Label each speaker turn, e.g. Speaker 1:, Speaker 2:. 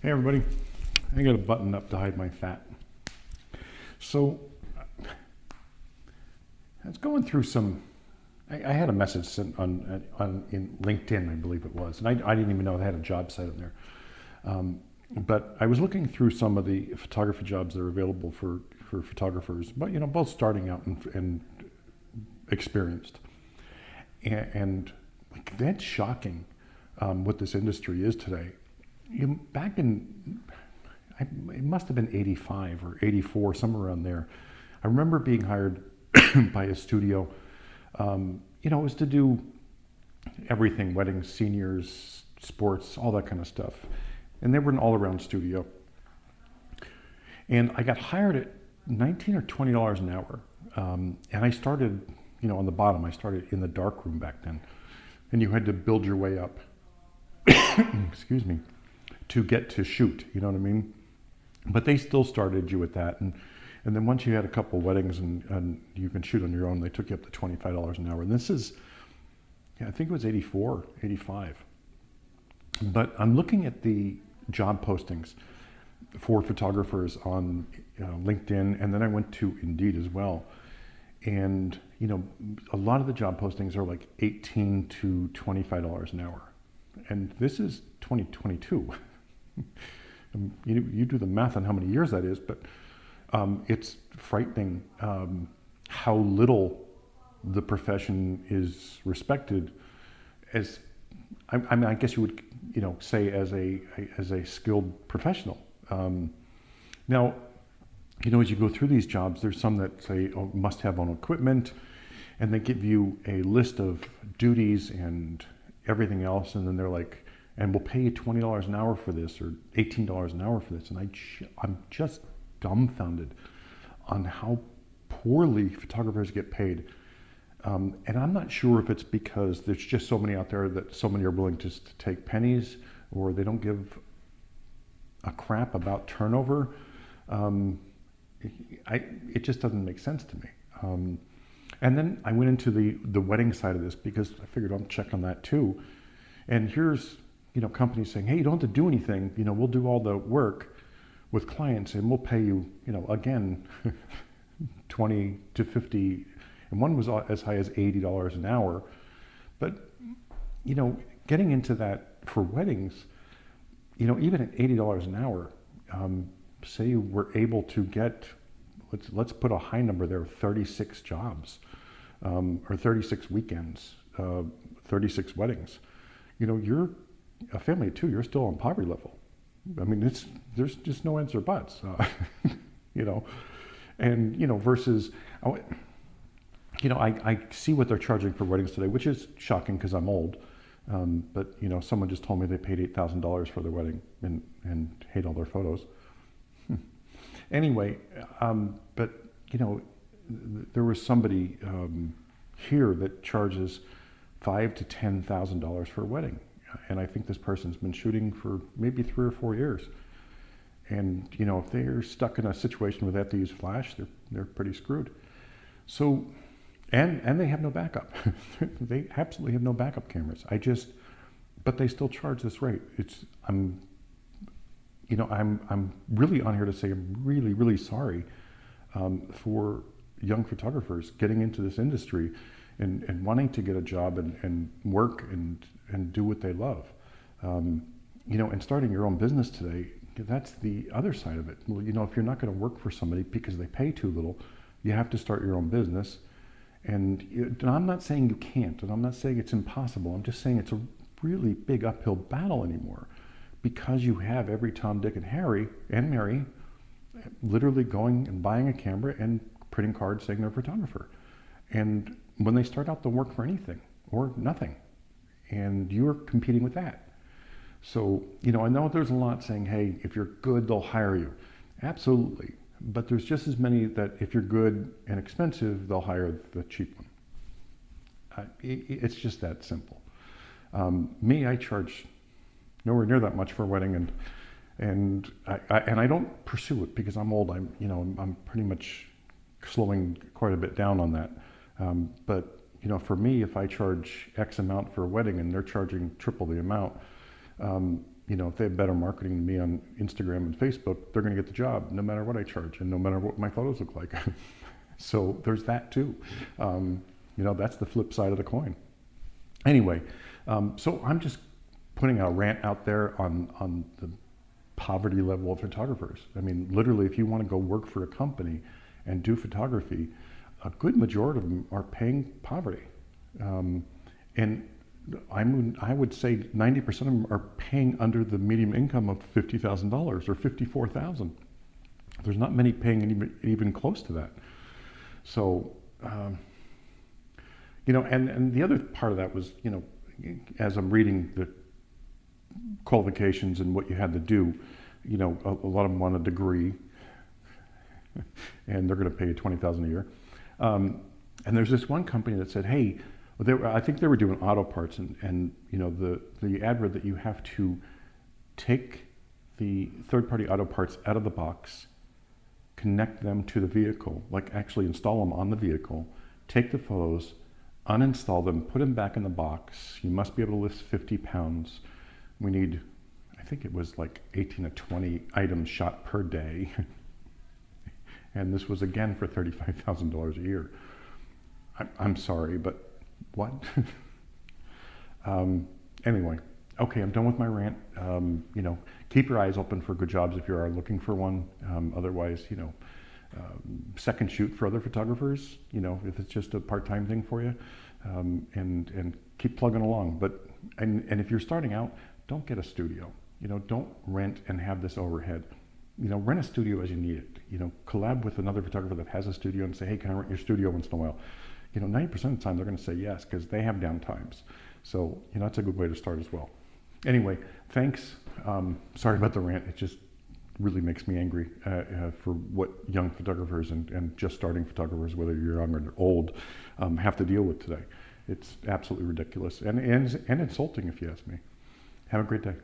Speaker 1: Hey everybody, I got a button up to hide my fat. So I was going through some, I had a message sent in LinkedIn, I believe it was, and I didn't even know they had a job site on there. But I was looking through some of the photography jobs that are available for photographers, but both starting out and experienced. And like, that's shocking what this industry is today. Back in, it must have been 85 or 84, somewhere around there. I remember being hired by a studio. It was to do everything, weddings, seniors, sports, all that kind of stuff. And they were an all-around studio. And I got hired at $19 or $20 an hour. And I started, on the bottom. I started in the dark room back then. And you had to build your way up, excuse me, to get to shoot, you know what I mean? But they still started you at that. And then once you had a couple weddings and you can shoot on your own, they took you up to $25 an hour. And this is, I think it was 84, 85. But I'm looking at the job postings for photographers on LinkedIn, and then I went to Indeed as well. And, a lot of the job postings are like $18 to $25 an hour. And this is 2022. You do the math on how many years that is, but it's frightening how little the profession is respected as, I guess you would, say as a skilled professional. Now, as you go through these jobs, there's some that say, must have on equipment, and they give you a list of duties and everything else, and then they're like, and we'll pay you $20 an hour for this, or $18 an hour for this. And I'm just dumbfounded on how poorly photographers get paid. And I'm not sure if it's because there's just so many out there that so many are willing to take pennies, or they don't give a crap about turnover. It just doesn't make sense to me. And then I went into the wedding side of this because I figured I'll check on that too. And here's, companies saying, hey, you don't have to do anything. We'll do all the work with clients and we'll pay you, again, 20 to 50, and one was as high as $80 an hour. But, getting into that for weddings, even at $80 an hour, say we're able to get, let's put a high number there, 36 jobs, or 36 weekends, 36 weddings. You're a family of two, you're still on poverty level. I mean, there's just no ands or buts, and, versus, I see what they're charging for weddings today, which is shocking because I'm old. But, someone just told me they paid $8,000 for their wedding and hate all their photos. Anyway, but, there was somebody here that charges $5,000 to $10,000 for a wedding. And I think this person's been shooting for maybe 3 or 4 years. And, if they're stuck in a situation where they have to use flash, they're pretty screwed. So, and they have no backup. They absolutely have no backup cameras. But they still charge this rate. I'm really on here to say I'm really, really sorry for young photographers getting into this industry and wanting to get a job and work and do what they love. And starting your own business today, that's the other side of it. Well, if you're not going to work for somebody because they pay too little, you have to start your own business. And I'm not saying you can't, and I'm not saying it's impossible. I'm just saying it's a really big uphill battle anymore because you have every Tom, Dick, and Harry and Mary literally going and buying a camera and printing cards saying they're a photographer. And when they start out, they'll work for anything or nothing. And you're competing with that. So, I know there's a lot saying, hey, if you're good, they'll hire you. Absolutely. But there's just as many that if you're good and expensive, they'll hire the cheap one. It's just that simple. Me, I charge nowhere near that much for a wedding, and I don't pursue it because I'm old. I'm pretty much slowing quite a bit down on that. But for me, if I charge X amount for a wedding and they're charging triple the amount, if they have better marketing than me on Instagram and Facebook, they're going to get the job no matter what I charge and no matter what my photos look like. So there's that too. That's the flip side of the coin. Anyway, so I'm just putting a rant out there on the poverty level of photographers. I mean, literally, if you want to go work for a company and do photography, a good majority of them are paying poverty. And I would say 90% of them are paying under the median income of $50,000 or $54,000. There's not many paying even close to that. So, and the other part of that was, as I'm reading the qualifications and what you had to do, a lot of them want a degree, and they're going to pay you $20,000 a year. And there's this one company that said, hey, I think they were doing auto parts, and the ad read that you have to take the third-party auto parts out of the box, connect them to the vehicle, like actually install them on the vehicle, take the photos, uninstall them, put them back in the box. You must be able to lift 50 pounds. We need, I think it was like 18 to 20 items shot per day. And this was again for $35,000 a year. I'm sorry, but what? Anyway, okay, I'm done with my rant. Keep your eyes open for good jobs if you are looking for one. Otherwise, second shoot for other photographers, if it's just a part-time thing for you, and keep plugging along. But, and if you're starting out, don't get a studio. Don't rent and have this overhead. Rent a studio as you need it. Collab with another photographer that has a studio and say, hey, can I rent your studio once in a while? 90% of the time they're going to say yes, because they have down times. So, that's a good way to start as well. Anyway, thanks. Sorry about the rant. It just really makes me angry for what young photographers and just starting photographers, whether you're young or old, have to deal with today. It's absolutely ridiculous and insulting, if you ask me. Have a great day.